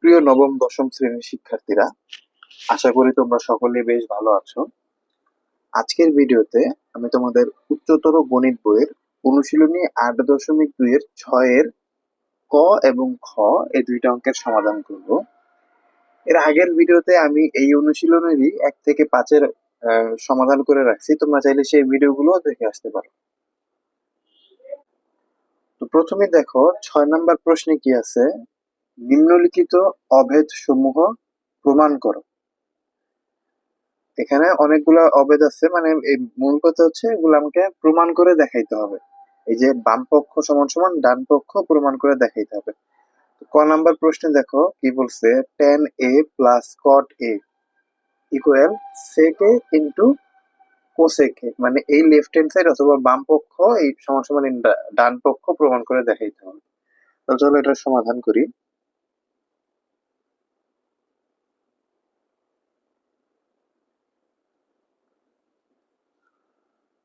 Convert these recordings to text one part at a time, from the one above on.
প্রিয় নবম দশম শ্রেণীর শিক্ষার্থীরা, আশা করি তোমরা সকলে বেশ ভালো আছো। আজকের ভিডিওতে আমি তোমাদের উচ্চতর গণিত বইয়ের অনুশীলনী 8.2 এর 6 ক এবং খ এই দুইটা অঙ্কের সমাধান করব। এর আগের ভিডিওতে আমি এই অনুশীলনেরই 1 থেকে 5 সমাধান করে রাখছি, তোমরা চাইলে সেই ভিডিওগুলো দেখে আসতে পারো। তো প্রথমে দেখো 6 নম্বর প্রশ্নে কি আছে, নিম্নলিখিত অভেদ সমূহ প্রমাণ করো। এখানে অনেকগুলা অভেদ আছে, মানে এই মূল কথা হচ্ছে এগুলো আমাকে প্রমাণ করে দেখাইতে হবে। এই যে বাম পক্ষ সমান সমান ডান পক্ষ প্রমাণ করে দেখাইতে হবে। ক নাম্বার প্রশ্নে দেখো কি বলছে, tan a plus cot a equal sec a into cosec a, মানে এই লেফট হ্যান্ড সাইড অথবা বাম পক্ষ এই সমান সমান ডান পক্ষ প্রমাণ করে দেখাইতে হবে। তো চলো এটা সমাধান করি।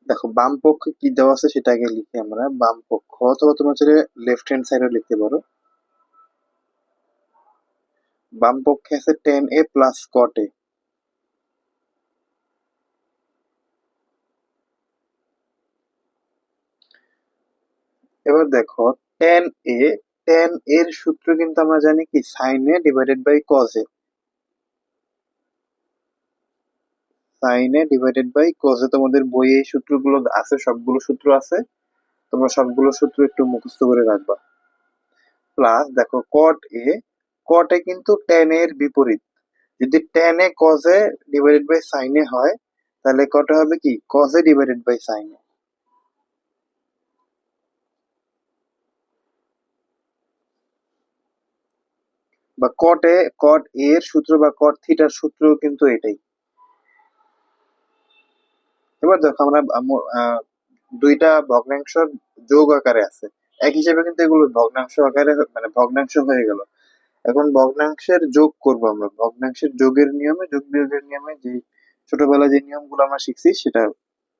দেখো বাম পক্ষে কি দেওয়া আছে সেটা আগে লিখি আমরা। বাম পক্ষ অথবা তোমার চাইলে লেফট হ্যান্ড সাইডও লিখতে পারো। বাম পক্ষে আছে tan a plus cot a। এবার দেখো tan a, tan এর সূত্র কিন্তু আমরা জানি কি sin a divided by cos a। sin a divided by cos a তোমাদের বইয়ে এই সূত্রগুলো আছে, সবগুলো সূত্র আছে, তোমরা সবগুলো সূত্র একটু মুখস্থ করে রাখবা। প্লাস দেখো cot a, cot a কিন্তু tan a এর বিপরীত। যদি tan a cos a divided by sin a হয়, তাহলে cot a হবে কি cos a divided by sin a। বা cot a, cot a এর সূত্র বা cot থিটার সূত্র কিন্তু এটাই। এবার দেখো আমরা দুইটা ভগ্নাংশ যোগ আকারে আছে, এক হিসেবে কিন্তু এগুলো ভগ্নাংশ আকারে মানে ভগ্নাংশ হয়ে গেল। এখন ভগ্নাংশের যোগ করব আমরা, ভগ্নাংশের যোগের নিয়মে, যোগ বিয়োগের নিয়মে যে ছোটবেলায় যে নিয়মগুলো আমরা শিখছি সেটা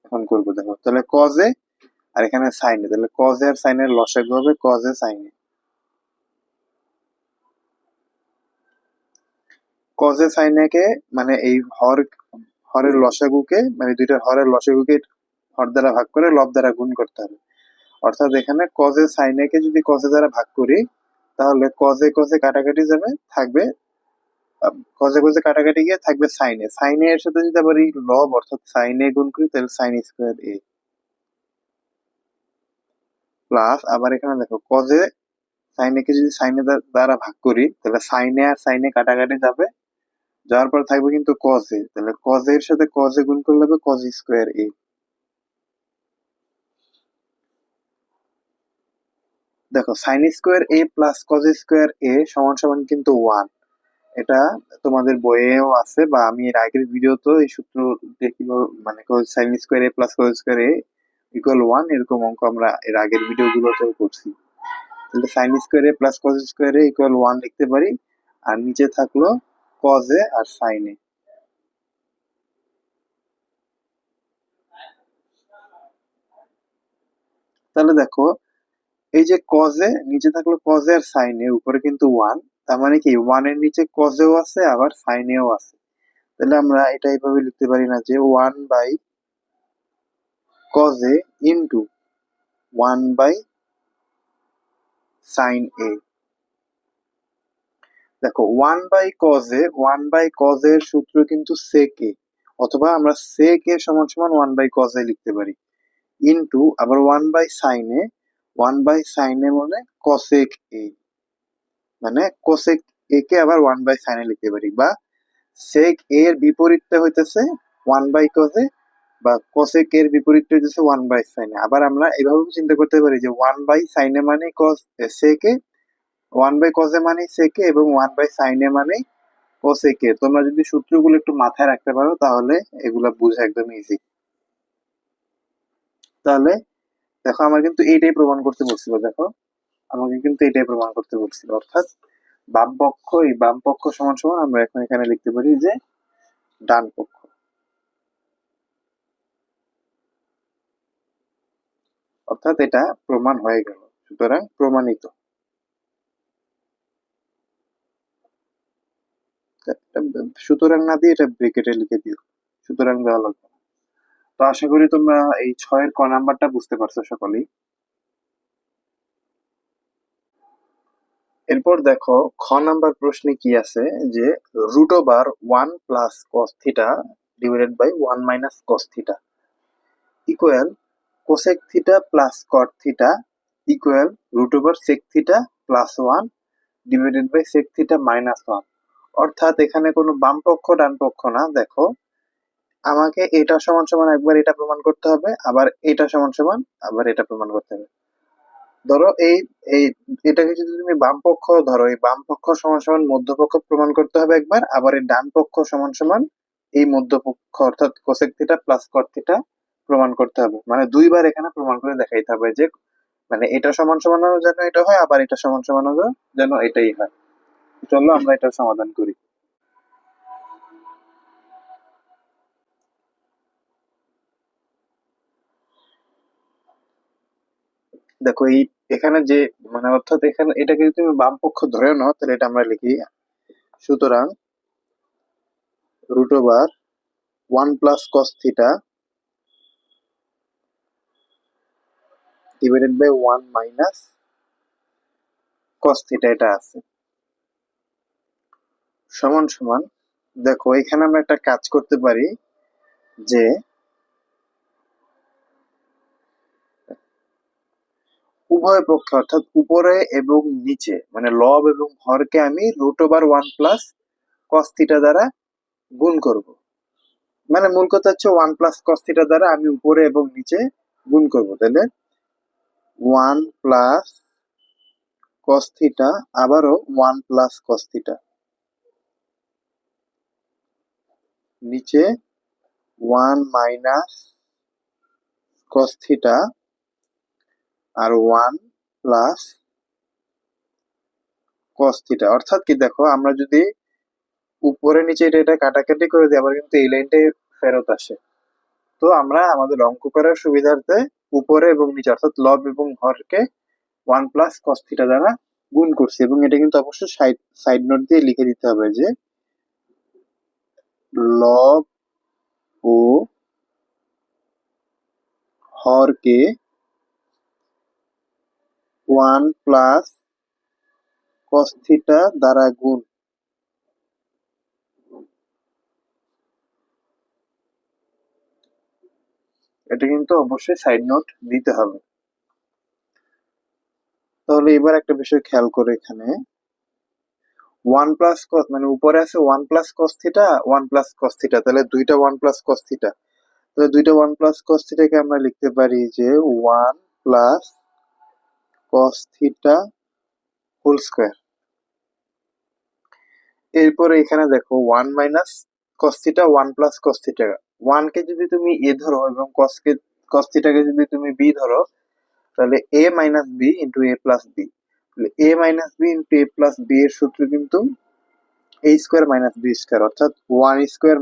এখন করবো। দেখো তাহলে কজে আর এখানে সাইনে, তাহলে কজে আর সাইনের লসাগু হবে কজে সাইনে। কজে সাইনেকে মানে এই হরের লসাগুকে, মানে দুইটার হরের লসাগুকে হর দ্বারা ভাগ করে লব দ্বারা গুণ করতে হবে। অর্থাৎ এখানে কজে সাইনেকে যদি কজে দ্বারা ভাগ করি, তাহলে কজে কজে কাটাকাটি যাবে, থাকবে কজে কজে কাটাকাটি গিয়ে থাকবে সাইনে। সাইনে এর সাথে যদি আবার এই লব অর্থাৎ সাইনে গুণ করি, তাহলে সাইন স্কোয়ার এ। প্লাস আবার এখানে দেখো কজে সাইনে কে যদি সাইনে দ্বারা ভাগ করি, তাহলে সাইনে আর সাইনে কাটাকাটি যাবে, যাওয়ার পর থাকবে কিন্তু কজে, তাহলে কজে এর সাথে কজে গুণ করলে হবে কজ স্কোয়ার এ। দেখো সাইন স্কোয়ার এ প্লাস কজ স্কোয়ার এ সমান সমান কিন্তু 1। এটা তোমাদের বইয়েও আছে, বা আমি এর আগের ভিডিওতে এই সূত্র দেখি, মানে সাইন স্কোয়ার এ প্লাস কজ স্কোয়ার এ ইকুয়াল 1 এরকম অঙ্ক আমরা এর আগের ভিডিও গুলোতেও করছি। তাহলে সাইন স্কোয়ার এ প্লাস কজ স্কোয়ার এ ইকুয়াল 1 লিখতে পারি, আর নিচে থাকলো কজ এ আর সাইন এ। তাহলে দেখো এই যে কজে নিচে থাকলো কজে আর সাইনে, উপরে কিন্তু 1, তার মানে কি 1 এর নিচে কজেও আছে আবার সাইনেও আছে। তাহলে আমরা এটা এইভাবে লিখতে পারি না যে 1 by cos into 1 by sine A. দেখো 1 বাই কজে, 1 বাই কজের সূত্র কিন্তু সেক এ, অথবা আমরা সেক এ সমান সমান 1 বাই কজে লিখতে পারি, ইন্টু আবার 1 বাই সাইনে, 1 বাই সাইনে মানে কসেক এ, মানে কোসেক এ কে আবার 1 বাই সাইনে লিখতে পারি, বা সেক এর বিপরীতটা হইতেছে 1 বাই কজে, বা কোসেক এর বিপরীতটা হইতেছে 1 বাই সাইনে। আবার আমরা এভাবে চিন্তা করতে পারি যে 1 বাই সাইনে মানে কস সেক এ, 1 বাই কজে মানে সেক এ, এবং 1 বাই সাইনে মানে কোসেক এ। তোমরা যদি সূত্রগুলো একটু মাথায় রাখতে পারো তাহলে এগুলা বোঝা একদম ইজি। তাহলে দেখো আমার কিন্তু এইটাই প্রমাণ করতে বলছিল, দেখো আমাকে কিন্তু এটাই প্রমাণ করতে বলছিল, অর্থাৎ বাম পক্ষ, এই বাম পক্ষ সমান সমান আমরা এখন এখানে লিখতে পারি যে ডান পক্ষ। অর্থাৎ এটা প্রমাণ হয়ে গেল, সুতরাং প্রমাণিত। সুতরাং না দিয়ে এটা ব্রেকেটে লিখে দিও, সুতরাং দেওয়া লাগবে না। তো আশা করি তোমরা এই 6 এর ক নাম্বারটা বুঝতে পারছো সকলেই। এরপর দেখো খ নাম্বার প্রশ্নে কি আছে, যে root over 1 + cos theta divided by 1 - cos theta equal cosec theta plus cot theta equal root over sec theta +1 divided by sec theta -1। অর্থাৎ এখানে কোনো বাম পক্ষ ডান পক্ষ না, দেখো আমাকে এটা সমান সমান একবার এটা প্রমাণ করতে হবে, আবার এটা সমান সমান আবার এটা প্রমাণ করতে হবে। ধরো এই এই এটাকে যদি তুমি বাম পক্ষ ধরো, এই বাম পক্ষ সমান সমান মধ্যপক্ষ প্রমাণ করতে হবে একবার, আবার এই ডান পক্ষ সমান সমান এই মধ্যপক্ষ অর্থাৎ cosec theta plus cot theta প্রমাণ করতে হবে। মানে দুইবার এখানে প্রমাণ করে দেখাইতে হবে যে মানে এটা সমান সমান যেন এটা হয়, আবার এটা সমান সমান যেন এটাই হয়। চলো আমরা এটা সমাধান করি। দেখো এই এখানে যে মানে অর্থাৎ এখানে এটাকে যদি তুমি বাম পক্ষ ধরে নাও তাহলে এটা আমরা লিখি, সুতরাং root over 1 + cos theta divided by 1 - cos theta এটা আছে সমান সমান। দেখো এখানে আমরা একটা কাজ করতে পারি, যে উভয় পক্ষে অর্থাৎ উপরে এবং নিচে মানে লব এবং হরকে আমি রুট ওভার 1 + cos থিটা দ্বারা গুণ করব। মানে মূল কথা হচ্ছে 1 + cos থিটা দ্বারা আমি উপরে এবং নিচে গুণ করব। তাহলে 1 + cos থিটা আবারও 1 + cos থিটা, নিচে 1 - cos থিটা আর 1 + cos থিটা। অর্থাৎ কি দেখো আমরা যদি উপরে নিচে এটা কাটাকাটি করে দিই আবার কিন্তু এই লাইনটাই ফেরত আসে। তো আমরা আমাদের অঙ্ক করার সুবিধার্থে উপরে এবং নিচে অর্থাৎ লব এবং হরকে 1 + cos থিটা দ্বারা গুণ করছি, এবং এটা কিন্তু অবশ্যই সাইড সাইড নোট দিয়ে লিখে দিতে হবে যে লব ও হরকে 1 + cos থিটা দ্বারা গুণ। এটা কিন্তু অবশ্যই সাইড নোট দিতে হবে। তাহলে এবার একটা বিষয় খেয়াল করে, এখানে 1 + cos মানে উপরে আছে 1 + cos থিটা 1 + cos থিটা, তাহলে দুইটা 1 + cos থিটা, তাহলে দুইটা 1 + cos থিটাকে আমরা লিখতে পারি যে 1 + cos থিটা হোল স্কয়ার। এরপরে এখানে দেখো 1 - cos থিটা 1 + cos থিটা, 1 কে যদি তুমি এ ধরো এবং cos থিটাকে যদি তুমি বি ধরো, তাহলে a - b * a + b। তাহলে a - b * a + b এর সূত্র কিন্তু a স্কয়ার - b স্কয়ার, অর্থাৎ 1 square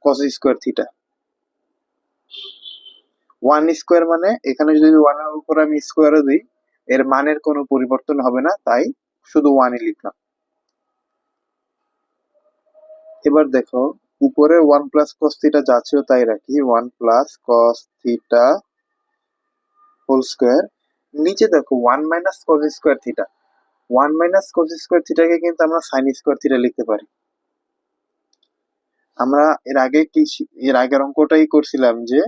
cos square theta. 1 square মানে এখানে যদি 1 এর উপর আমি স্কয়ারও দিই এর মানের কোনো পরিবর্তন হবে না, তাই শুধু 1 ই লিখলাম। এবার দেখো উপরে 1 + cos থিটা যা ছিল তাই রাখি, 1 + cos থিটা হোল স্কয়ার। নিচে দেখো 1 - cos square theta, 1 - cos square থিটাকে কিন্তু আমরা sin স্কয়ার থিটা লিখতে পারি। আমরা এর আগের অঙ্কটাই করছিলাম যে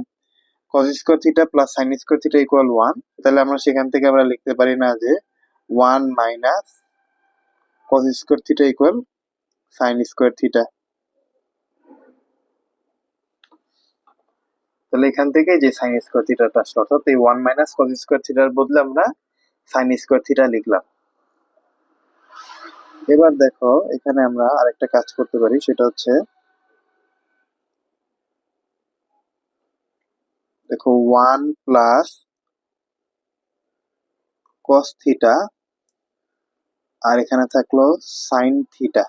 cos square theta plus sin square theta equal 1, তাহলে আমরা সেখান থেকে আমরা লিখতে পারি না যে 1 - cos square theta equal sin square theta. তাহলে এখান থেকে যে sin স্কয়ার থিটাটা আসলো, অর্থাৎ এই 1 - cos স্কয়ার থিটার বদলে আমরা sin স্কয়ার থিটা লিখলাম। এবার দেখো এখানে আমরা আরেকটা কাজ করতে পারি, সেটা হচ্ছে দেখো 1 + cos থিটা আর এখানে থাকলো sin থিটা,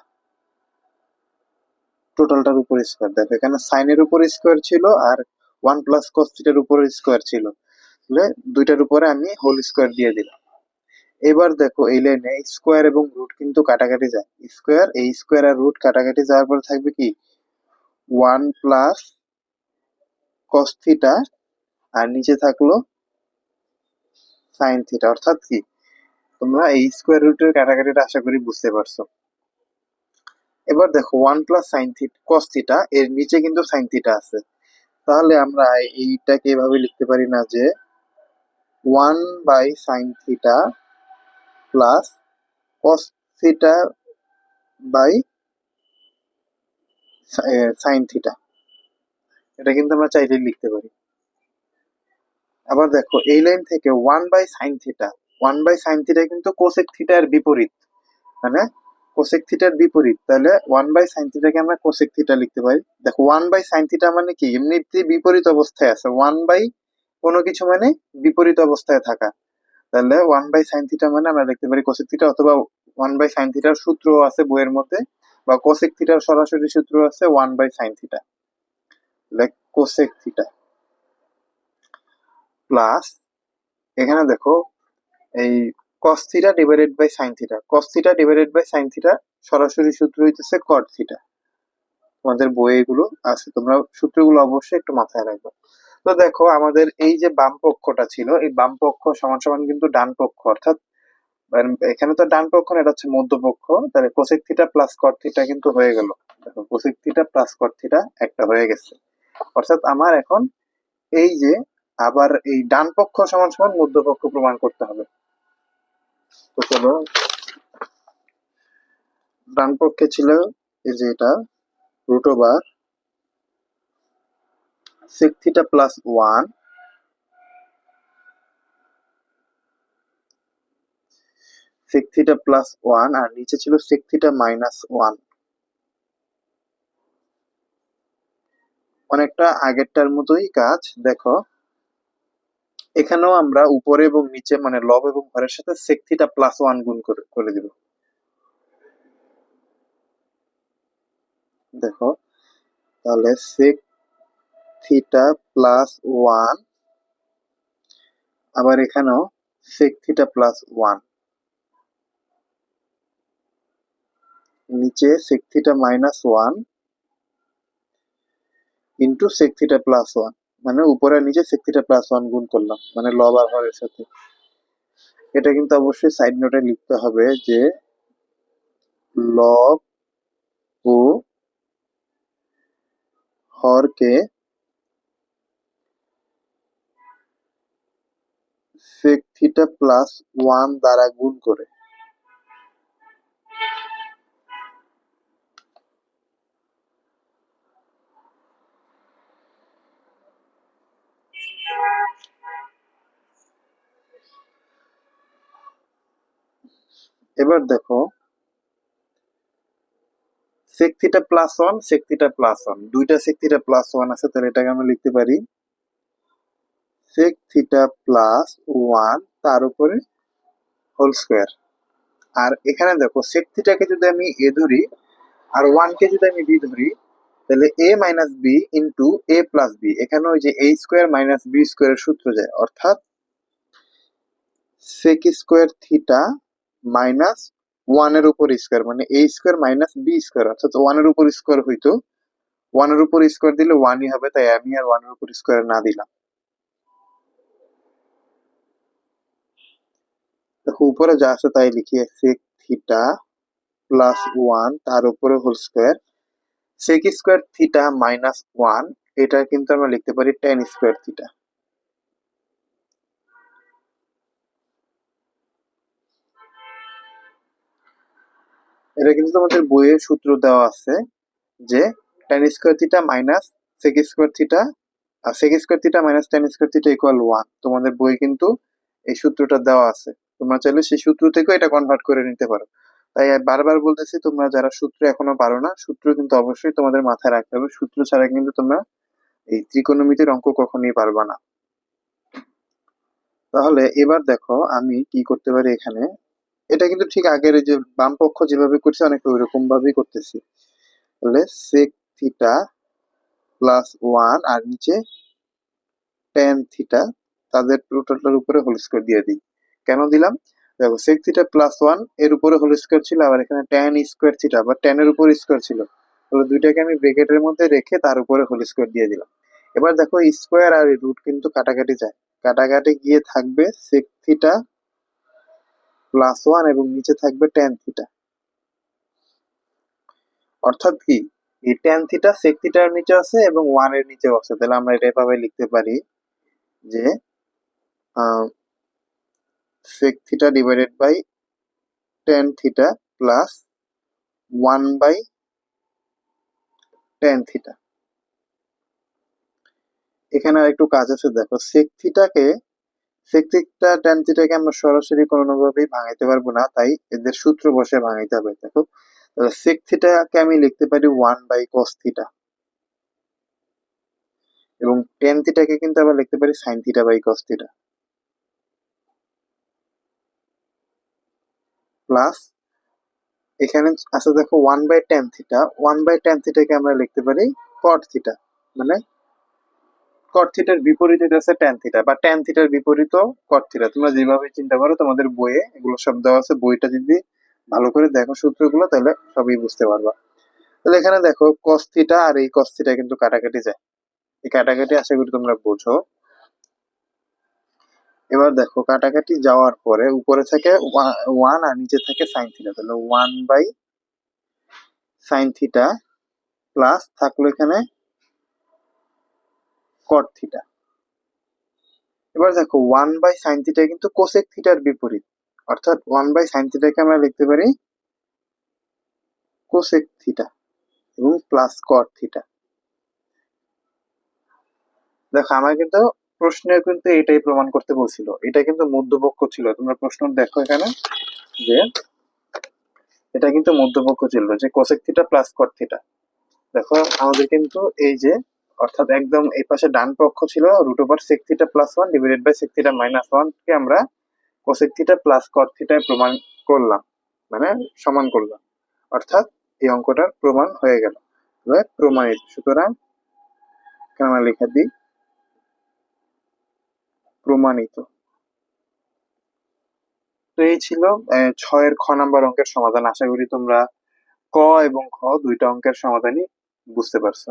টোটালটার উপর স্কয়ার। দেখো এখানে sin এর উপর স্কয়ার ছিল আর 1 + cos থিটার উপর স্কয়ার ছিল, তাহলে দুইটার উপরে আমি হোল স্কয়ার দিয়ে দিলাম। এবার দেখো এই লাইনে স্কোয়ার এবং রুট কিন্তু কাটাকাটি যায়, স্কোয়ার এই স্কোয়ার আর রুট কাটাকাটি যাওয়ার পরে থাকবে কি 1 + cos থিটা, আর নিচে থাকলো sin থিটা। অর্থাৎ কি তোমরা এই স্কোয়ার রুটের কাটাকাটিটা আশা করি বুঝতে পারছো। এবার দেখো 1 + sin থিটা cos থিটা, এর নিচে কিন্তু sin থিটা আছে, তাহলে আমরা এইটাকে এভাবে লিখতে পারি না যে 1/sin theta plus cos theta by sin theta, এটা কিন্তু আমরা চাইলে লিখতে পারি। আবার দেখো এই লাইন থেকে 1/sin থিটা, 1/sin থিটা কিন্তু কোসেক থিটার বিপরীত, মানে কোসেক থিটার বিপরীত, তাহলে 1/sin থিটাকে আমরা কোসেক থিটা লিখতে পারি। দেখো 1/sin থিটা মানে কি, এমনিতে বিপরীত অবস্থায় আছে, 1 বাই কোনো কিছু মানে বিপরীত অবস্থায় থাকা, তাহলে 1/sin থিটা মানে আমরা লিখতে পারি কোসেক থিটা, অথবা 1/sin থিটার সূত্র আছে বইয়ের মধ্যে, বা কোসেক থিটার সরাসরি সূত্র আছে 1/sin থিটা, তাহলে কোসেক থিটা প্লাস এখানে দেখো এই cos theta divided by sin theta, cos theta divided by sin theta সরাসরি সূত্র হইতেছে cot থিটা। তোমাদের বইয়ে এগুলো আছে, তোমরা সূত্রগুলো অবশ্যই একটু মাথায় রাখবে। তো দেখো আমাদের এই যে বাম পক্ষটা ছিল, এই বাম পক্ষ সমান সমান কিন্তু ডান পক্ষ, অর্থাৎ এখানে তো ডান পক্ষ না, এটা হচ্ছে মধ্যপক্ষ, তাহলে cosec theta plus cot theta কিন্তু হয়ে গেল। দেখো cosec theta plus cot theta একটা হয়ে গেছে, অর্থাৎ আমার এখন এই যে আবার এই ডান পক্ষ সমান সমান মধ্যপক্ষ প্রমাণ করতে হবে। তো চলো, ডান পক্ষে ছিল এই যে এটা √/sec theta plus 1, sec theta plus 1, আর নিচে ছিল sec থিটা মাইনাস 1। অনেকটা আগেরটার মতোই কাজ। দেখো এখানেও আমরা উপরে এবং নিচে মানে লব এবং হরের সাথে sec থিটা প্লাস 1 গুণ করে দিব। দেখো তাহলে sec থিটা প্লাস 1, আবার এখানেও sec থিটা প্লাস 1, নিচে sec theta minus 1 into sec theta plus 1, মানে উপরে আর নিচে sec থিটা প্লাস 1 গুণ করলাম, মানে লব আর হরের সাথে। এটা কিন্তু অবশ্যই সাইড নোটে লিখতে হবে যে লব ও হরকে sec থিটা প্লাস 1 দ্বারা গুণ করে। এবার দেখো sec theta plus 1 sec theta plus 1, দুইটা sec থিটা প্লাস 1 আছে, তাহলে এটাকে আমরা লিখতে পারি sec থিটা প্লাস 1 তার উপরে হোল স্কয়ার। আর এখানে দেখো sec থিটাকে যদি আমি a ধরি আর 1 কে যদি আমি b ধরি, তাহলে a minus B into a plus B, এখানে ওই যে a স্কোয়ার মাইনাস b স্কোয়ারের সূত্র যায়, অর্থাৎ sec স্কোয়ার থিটা মাইনাস 1 এর উপর স্কোয়ার, মানে a square minus b square, অর্থাৎ 1 এর উপর স্কোয়ার হইতো, 1 এর উপর স্কোয়ার দিলে 1ই হবে, তাই আমি আর 1 এর উপর স্কোয়ার না দিলাম। দেখো উপরে যা আছে তাই লিখি, sec থিটা প্লাস 1 তার উপরে whole square, sec square theta minus 1, এটা কিন্তু আমরা লিখতে পারি tan স্কোয়ার থিটা। এটা কিন্তু তোমাদের বইয়ে সূত্র দেওয়া আছে যে tan square theta minus sec square theta, sec square theta minus tan square theta equal 1, তোমাদের বই কিন্তু এই সূত্রটা দেওয়া আছে, তোমরা চাইলে সেই সূত্র থেকেও এটা কনভার্ট করে নিতে পারো। তাই বারবার বলতেছি, তোমরা যারা সূত্র এখনো পারো না, সূত্র কিন্তু অবশ্যই তোমাদের মাথায় রাখতে হবে, সূত্র ছাড়া কিন্তু তোমরা এই ত্রিকোণমিতির অঙ্ক কখনোই পারবা না। তাহলে এবার দেখো আমি কি করতে পারি এখানে, এটা কিন্তু ঠিক আগের যে বাম পক্ষ যেভাবে করছে অনেকটা ওইরকম ভাবেই করতেছি। তাহলে sec থিটা প্লাস 1 আর নিচে tan থিটা, তাদের টোটালটার উপরে হোল স্কয়ার দিয়ে দিই। কেন দিলাম, দেখো sec থিটা প্লাস ওয়ান এর উপরে হোল স্কোয়ার ছিল, আবার এখানে tan স্কোয়ার থিটা বা tan এর উপর স্কোয়ার ছিল, তাহলে দুইটাকে আমি ব্রেকেটের মধ্যে রেখে তার উপরে হোল স্কোয়ার দিয়ে দিলাম। এবার দেখো স্কোয়ার আর রুট কিন্তু কাটাকাটি যায়, কাটাকাটি গিয়ে থাকবে sec থিটা প্লাস ওয়ান এবং নিচে থাকবে tan থিটা। অর্থাৎ কি, এই tan থিটা sec থিটার নিচে আছে এবং ওয়ান এর নিচেও আছে, তাহলে আমরা এটা এভাবে লিখতে পারি যে sec theta divided by tan theta plus one by tan theta. এখানে আর একটু কাজ আছে, দেখো sec থিটাকে sec থিটা tan থিটাকে আমরা সরাসরি কোনোভাবেই ভাঙাইতে পারবো না, তাই এদের সূত্র বসে ভাঙাইতে হবে। দেখো তাহলে sec থিটাকে আমি লিখতে পারি ওয়ান বাই cos থিটা, এবং tan থিটাকে কিন্তু আবার লিখতে পারি sin theta by cos theta, plus এখানে আছে দেখো one by tan theta, one by tan থিটাকে আমরা লিখতে পারি cot থিটা, মানে cot থিটার বিপরীত এটা আছে tan থিটা, বা tan থিটার বিপরীত cot থিটা। তোমরা যেভাবে চিন্তা করো, তোমাদের বইয়ে এগুলো সব দেওয়া আছে, বইটা যদি ভালো করে দেখো সূত্রগুলো তাহলে সবই বুঝতে পারবা। তাহলে এখানে দেখো cos থিটা আর এই cos থিটা কিন্তু কাটাকাটি যায়, এই কাটাকাটি আশা করি তোমরা বোঝো। এবার দেখো কাটাকাটি যাওয়ার পরে উপরে থাকে ওয়ান আর নিচে থাকে সাইন থিটা, তাহলে one by sine theta plus থাকলো এখানে cot থিটা। এবার দেখো ওয়ান বাই সাইন থিটা কিন্তু কোসেক থিটার বিপরীত, অর্থাৎ ওয়ান বাই সাইন থিটাকে আমরা লিখতে পারি কোসেক থিটা এবং প্লাস cot থিটা। দেখো আমার কিন্তু প্রশ্নে কিন্তু এটাই প্রমাণ করতে বলছিল, এটা কিন্তু মধ্যপক্ষ ছিল। তোমরা প্রশ্ন দেখো এখানে যে এটা কিন্তু মধ্যপক্ষ ছিল, যে cosec theta plus cot theta. দেখো আমাদের কিন্তু এই যে, অর্থাৎ একদম এই পাশে ডান পক্ষ ছিল root over sec theta plus one divided by sec theta minus one কে আমরা কোসেক থিটা প্লাস cot থিটায় প্রমাণ করলাম, মানে সমান করলাম, অর্থাৎ এই অঙ্কটার প্রমাণ হয়ে গেল, প্রমাণিত। সুতরাং এখানে আমরা লিখে দিই প্রমাণিত। তো এই ছিল 6-এর খ নাম্বার অঙ্কের সমাধান। আশা করি তোমরা ক এবং খ দুইটা অঙ্কের সমাধানই বুঝতে পারছো।